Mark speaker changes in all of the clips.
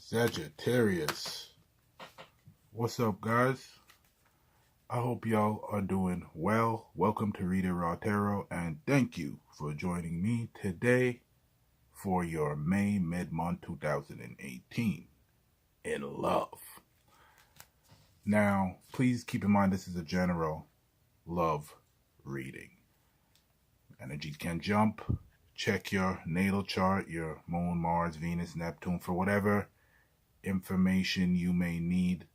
Speaker 1: Sagittarius. What's up, guys? I hope y'all are doing well. Welcome to Read It Raw Tarot, and thank you for joining me today for your May mid-month 2018 in love. Now, please keep in mind this is a general love reading. Energies can jump. Check your natal chart, your moon, Mars, Venus, Neptune for whatever information you may need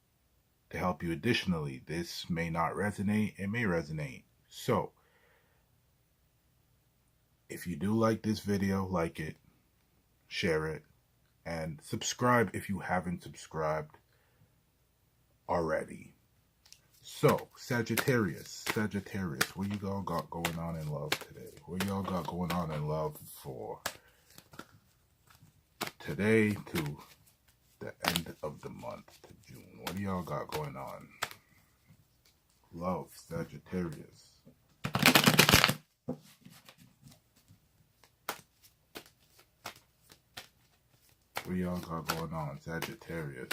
Speaker 1: to help you. Additionally, this may not resonate, it may resonate. So, if you do like this video, like it, share it, and subscribe if you haven't subscribed already. So, Sagittarius, what you all got going on in love today? What y'all got going on in love for today to the end of the month, to June? What do y'all got going on? Love, Sagittarius. What y'all got going on, Sagittarius?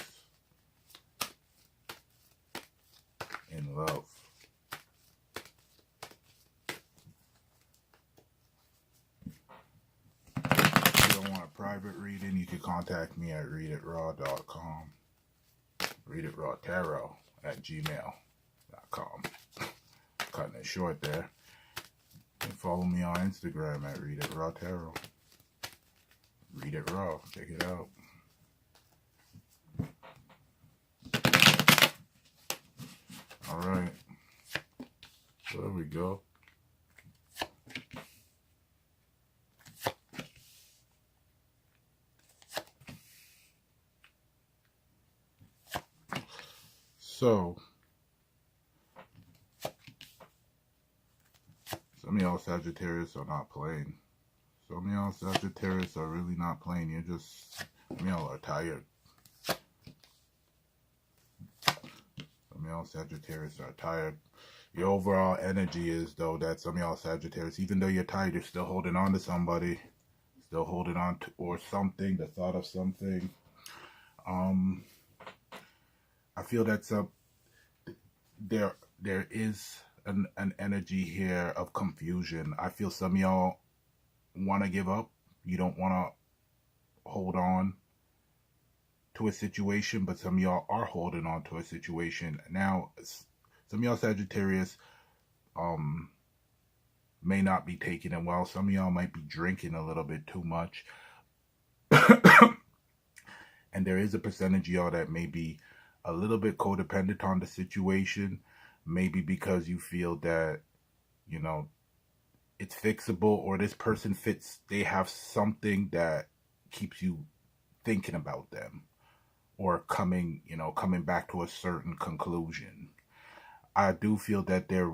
Speaker 1: In love. If you don't want a private reading, you can contact me at readitraw.com. readitraw@gmail.com. Cutting it short there. And follow me on Instagram at readitraw. Read It Raw. Check it out. Alright. So there we go. So, some of y'all Sagittarius are not playing. Some of y'all Sagittarius are really not playing. You're just, some of y'all are tired. Some of y'all Sagittarius are tired. Your overall energy is, though, that some of y'all Sagittarius, even though you're tired, you're still holding on to somebody. Still holding on to, or something, the thought of something. I feel that's there is an energy here of confusion. I feel some of y'all want to give up. You don't want to hold on to a situation, but some of y'all are holding on to a situation. Now, some of y'all Sagittarius may not be taking it well. Some of y'all might be drinking a little bit too much. And there is a percentage of y'all that may be a little bit codependent on the situation. Maybe because you feel that, you know, it's fixable, or this person fits, they have something that keeps you thinking about them, or coming back to a certain conclusion. I do feel that there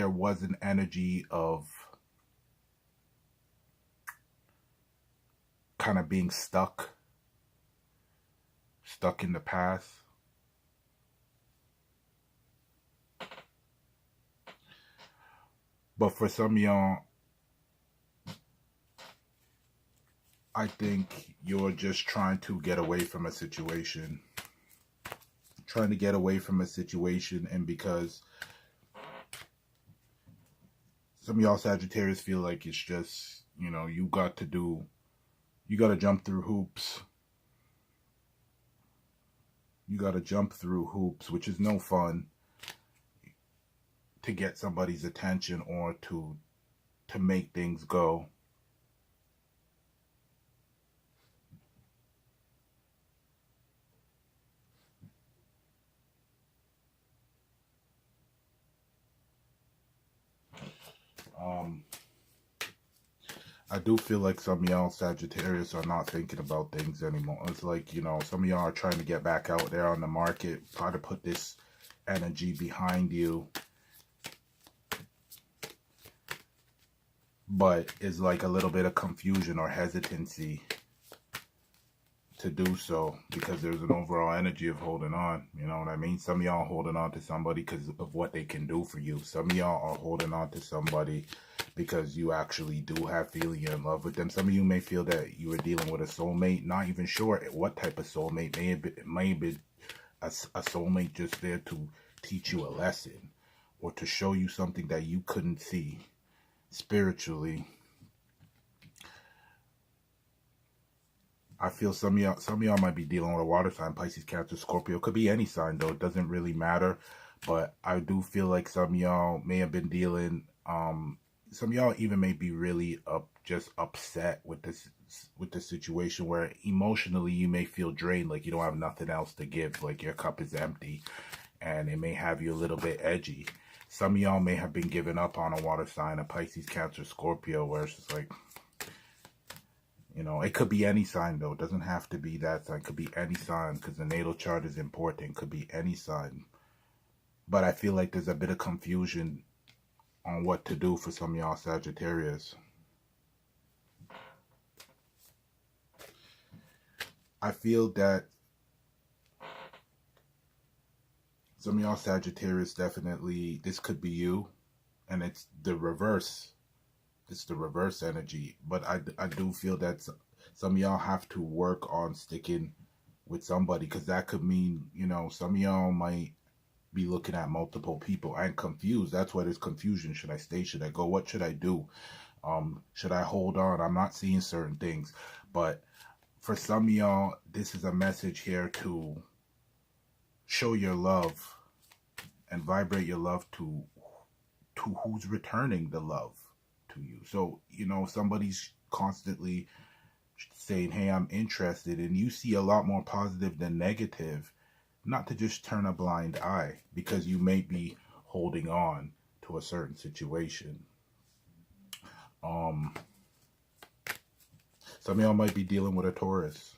Speaker 1: was an energy of kind of being stuck in the past. But for some of y'all, I think you're just trying to get away from a situation. And because some of y'all Sagittarius feel like it's just, you got to jump through hoops. You got to jump through hoops, which is no fun, to get somebody's attention or to make things go. I do feel like some of y'all Sagittarius are not thinking about things anymore. It's like, some of y'all are trying to get back out there on the market, try to put this energy behind you. But it's like a little bit of confusion or hesitancy to do so, because there's an overall energy of holding on. You know what I mean? Some of y'all are holding on to somebody because of what they can do for you. Some of y'all are holding on to somebody because you actually do have feeling you're in love with them. Some of you may feel that you are dealing with a soulmate, not even sure what type of soulmate. May be a soulmate just there to teach you a lesson or to show you something that you couldn't see spiritually. I feel some of y'all might be dealing with a water sign, Pisces, Cancer, Scorpio. It could be any sign though. It doesn't really matter. But I do feel like some of y'all may have been dealing. Some of y'all even may be really just upset with the situation, where emotionally you may feel drained, like you don't have nothing else to give, like your cup is empty, and it may have you a little bit edgy. Some of y'all may have been giving up on a water sign, a Pisces, Cancer, Scorpio, where it's just like, you know, it could be any sign though. It doesn't have to be that sign. It could be any sign, because the natal chart is important. It could be any sign. But I feel like there's a bit of confusion on what to do for some of y'all Sagittarius. I feel that some of y'all Sagittarius, definitely, this could be you. And it's the reverse. It's the reverse energy. But I do feel that some of y'all have to work on sticking with somebody, because that could mean, you know, some of y'all might be looking at multiple people and confused. That's why there's confusion. Should I stay? Should I go? What should I do? Should I hold on? I'm not seeing certain things. But for some of y'all, this is a message here to show your love and vibrate your love to who's returning the love to you. So, you know, somebody's constantly saying, hey, I'm interested, and you see a lot more positive than negative, not to just turn a blind eye, because you may be holding on to a certain situation. Some of y'all might be dealing with a Taurus.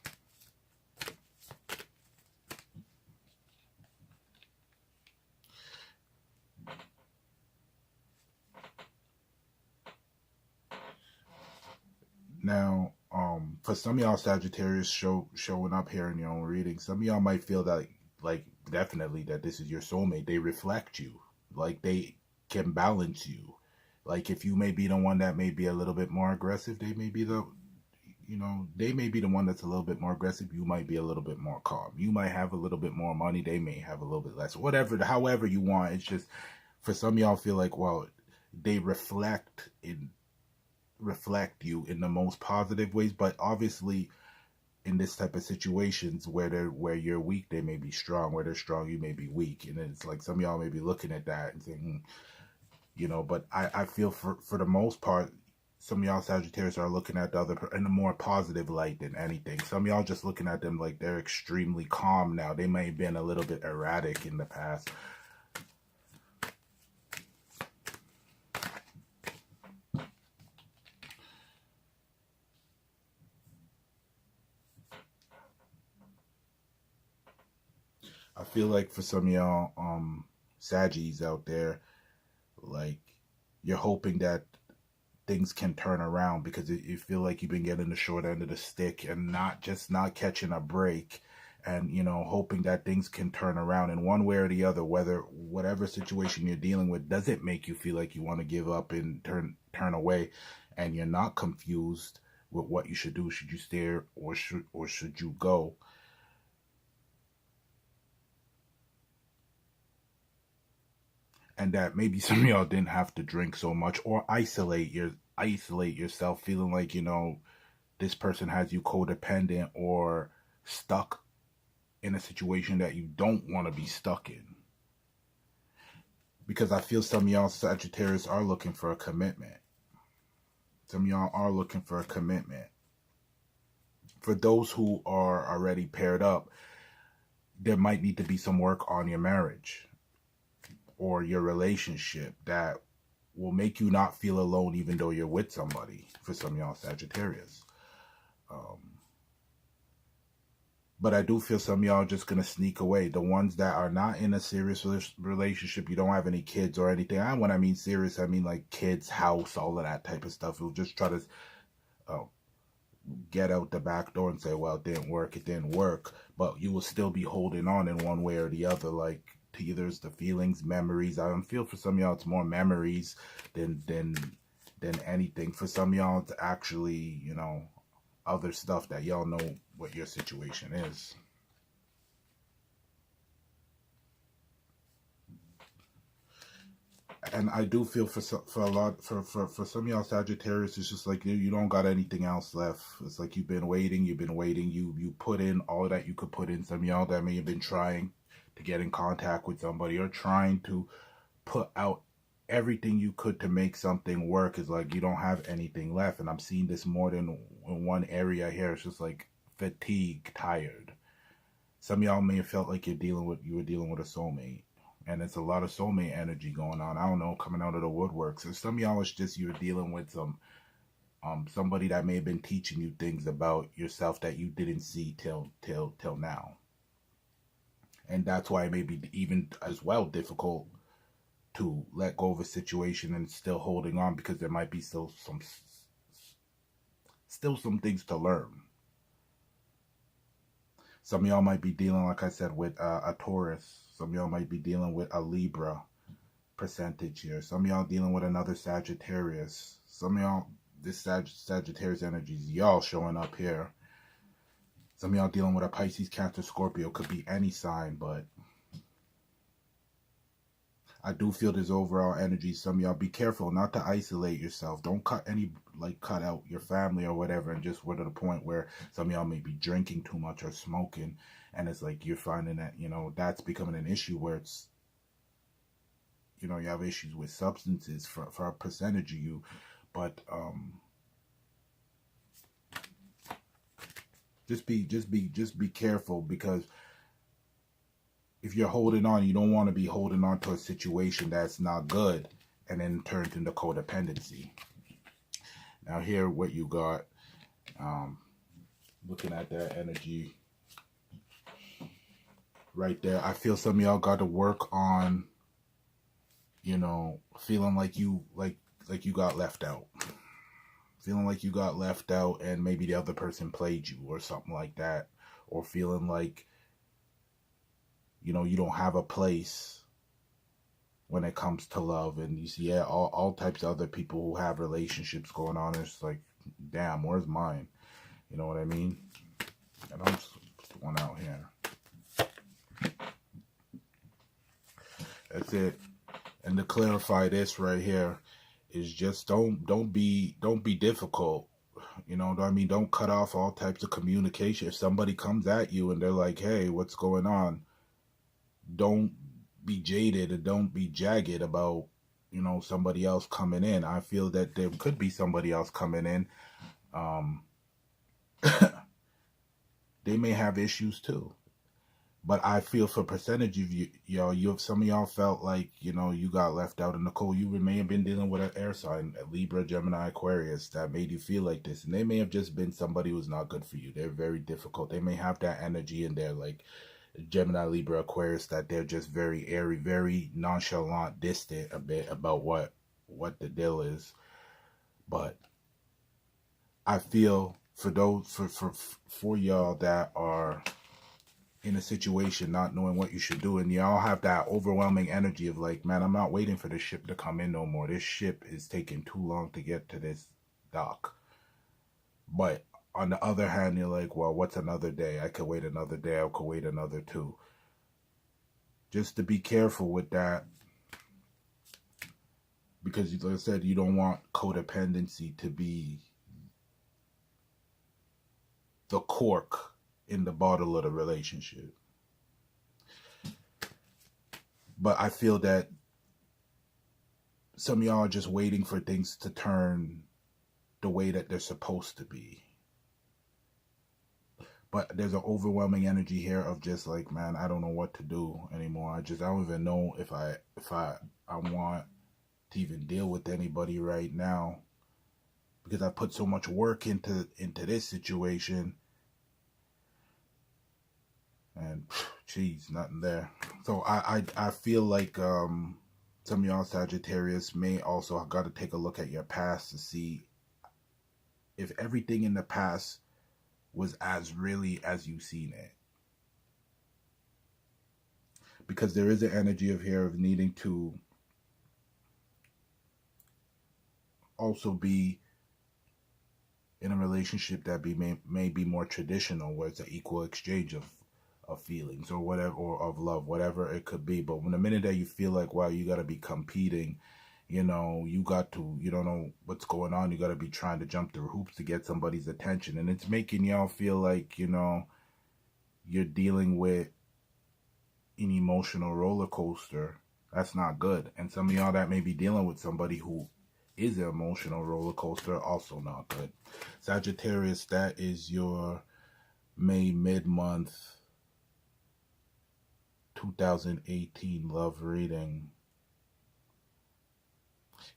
Speaker 1: Now, for some of y'all Sagittarius showing up here in your own reading, some of y'all might feel that, like, definitely that this is your soulmate. They reflect you. Like, they can balance you. Like, if you may be the one that may be a little bit more aggressive, they may be the, you know, they may be the one that's a little bit more aggressive. You might be a little bit more calm. You might have a little bit more money. They may have a little bit less. Whatever, however you want. It's just, for some of y'all feel like, well, they reflect you in the most positive ways, but obviously in this type of situations where you're weak, they may be strong. Where they're strong, you may be weak. And it's like some of y'all may be looking at that and saying, you know, but I feel for the most part, some of y'all Sagittarius are looking at the other in a more positive light than anything. Some of y'all just looking at them like they're extremely calm now. They may have been a little bit erratic in the past. I feel like for some of y'all Saggies out there, like, you're hoping that things can turn around, because you feel like you've been getting the short end of the stick and not catching a break, and, you know, hoping that things can turn around in one way or the other, whatever situation you're dealing with doesn't make you feel like you want to give up and turn away, and you're not confused with what you should do. Should you stay, or should you go? And that maybe some of y'all didn't have to drink so much, or isolate yourself, feeling like, you know, this person has you codependent or stuck in a situation that you don't want to be stuck in. Because I feel some of y'all Sagittarius are looking for a commitment. Some of y'all are looking for a commitment. For those who are already paired up, there might need to be some work on your marriage or your relationship that will make you not feel alone even though you're with somebody, for some of y'all Sagittarius. But I do feel some of y'all are just going to sneak away. The ones that are not in a serious relationship, you don't have any kids or anything. When I mean serious, I mean like kids, house, all of that type of stuff. You'll just try to get out the back door and say, well, it didn't work, but you will still be holding on in one way or the other, like to either the feelings, memories. I don't feel for some of y'all it's more memories than anything. For some of y'all it's actually, you know, other stuff that y'all know what your situation is. And I do feel for some of y'all Sagittarius, it's just like you don't got anything else left. It's like you've been waiting. You put in all that you could put in. Some of y'all that may have been trying to get in contact with somebody or trying to put out everything you could to make something work. Is like you don't have anything left. And I'm seeing this more than in one area here. It's just like fatigue, tired. Some of y'all may have felt like you were dealing with a soulmate. And it's a lot of soulmate energy going on. I don't know, coming out of the woodworks. So some of y'all, it's just you're dealing with some somebody that may have been teaching you things about yourself that you didn't see till now. And that's why it may be even as well difficult to let go of a situation and still holding on, because there might be still some things to learn. Some of y'all might be dealing, like I said, with a Taurus. Some of y'all might be dealing with a Libra percentage here. Some of y'all dealing with another Sagittarius. Some of y'all, this Sagittarius energy is y'all showing up here. Some of y'all dealing with a Pisces, Cancer, Scorpio. Could be any sign, but I do feel this overall energy. Some of y'all be careful not to isolate yourself. Don't cut out your family or whatever, and just we're to the point where some of y'all may be drinking too much or smoking, and it's like you're finding that, you know, that's becoming an issue where it's, you know, you have issues with substances for a percentage of you. But just be careful, because if you're holding on, you don't want to be holding on to a situation that's not good and then turns into codependency. Now here, what you got, looking at that energy right there, I feel some of y'all got to work on, you know, feeling like you got left out. Feeling like you got left out and maybe the other person played you or something like that. Or feeling like, you know, you don't have a place when it comes to love. And you see, yeah, all types of other people who have relationships going on. It's like, damn, where's mine? You know what I mean? And I'll just put one out here. That's it. And to clarify this right here is just don't be difficult. You know what I mean? Don't cut off all types of communication. If somebody comes at you and they're like, hey, what's going on? Don't be jaded and don't be jagged about, you know, somebody else coming in. I feel that there could be somebody else coming in. They may have issues too. But I feel for percentage of you, some of y'all felt like, you know, you got left out in the cold. You may have been dealing with an air sign, a Libra, Gemini, Aquarius, that made you feel like this. And they may have just been somebody who's not good for you. They're very difficult. They may have that energy in there, like Gemini, Libra, Aquarius, that they're just very airy, very nonchalant, distant a bit about what the deal is. But I feel for those, for y'all that are in a situation not knowing what you should do, and y'all have that overwhelming energy of like, man, I'm not waiting for this ship to come in no more. This ship is taking too long to get to this dock. But on the other hand, you're like, well, what's another day? I could wait another day. I could wait another two. Just to be careful with that, because like I said, you don't want codependency to be the cork in the bottle of the relationship. But I feel that some of y'all are just waiting for things to turn the way that they're supposed to be. But there's an overwhelming energy here of just like, man, I don't know what to do anymore. I don't even know if I want to even deal with anybody right now, because I put so much work into this situation. And geez, nothing there. So I feel like some of y'all Sagittarius may also got to take a look at your past to see if everything in the past was as really as you've seen it. Because there is an energy of here of needing to also be in a relationship that may be more traditional, where it's an equal exchange of feelings or whatever, or of love, whatever it could be. But when the minute that you feel like, wow, you got to be competing, you know, you don't know what's going on, you got to be trying to jump through hoops to get somebody's attention, and it's making y'all feel like, you know, you're dealing with an emotional roller coaster. That's not good. And some of y'all that may be dealing with somebody who is an emotional roller coaster, also not good. Sagittarius, that is your May mid-month 2018 love reading.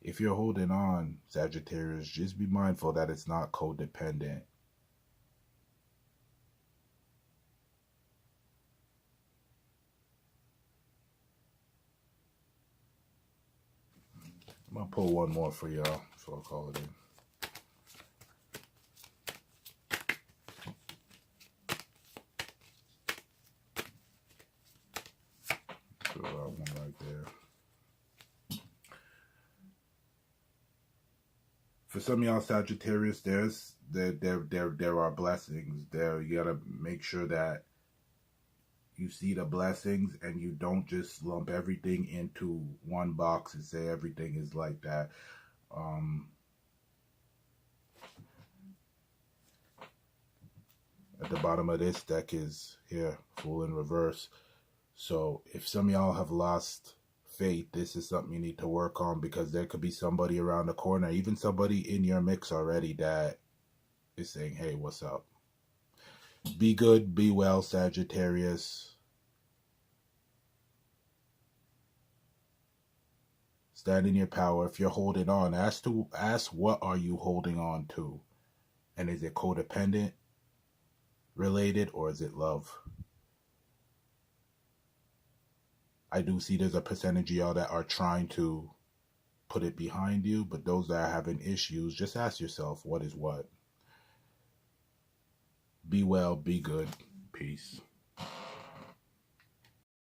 Speaker 1: If you're holding on, Sagittarius, just be mindful that it's not codependent. I'm going to pull one more for y'all, so I'll call it in. So that one right there. For some of y'all Sagittarius, there are blessings. You gotta make sure that you see the blessings and you don't just lump everything into one box and say everything is like that. At the bottom of this deck is here, Fool in reverse. So if some of y'all have lost faith, this is something you need to work on, because there could be somebody around the corner, even somebody in your mix already, that is saying, hey, what's up? Be good, be well, Sagittarius. Stand in your power. If you're holding on, ask what are you holding on to? And is it codependent related, or is it love? I do see there's a percentage of y'all that are trying to put it behind you, but those that are having issues, just ask yourself, what is what? Be well, be good. Peace.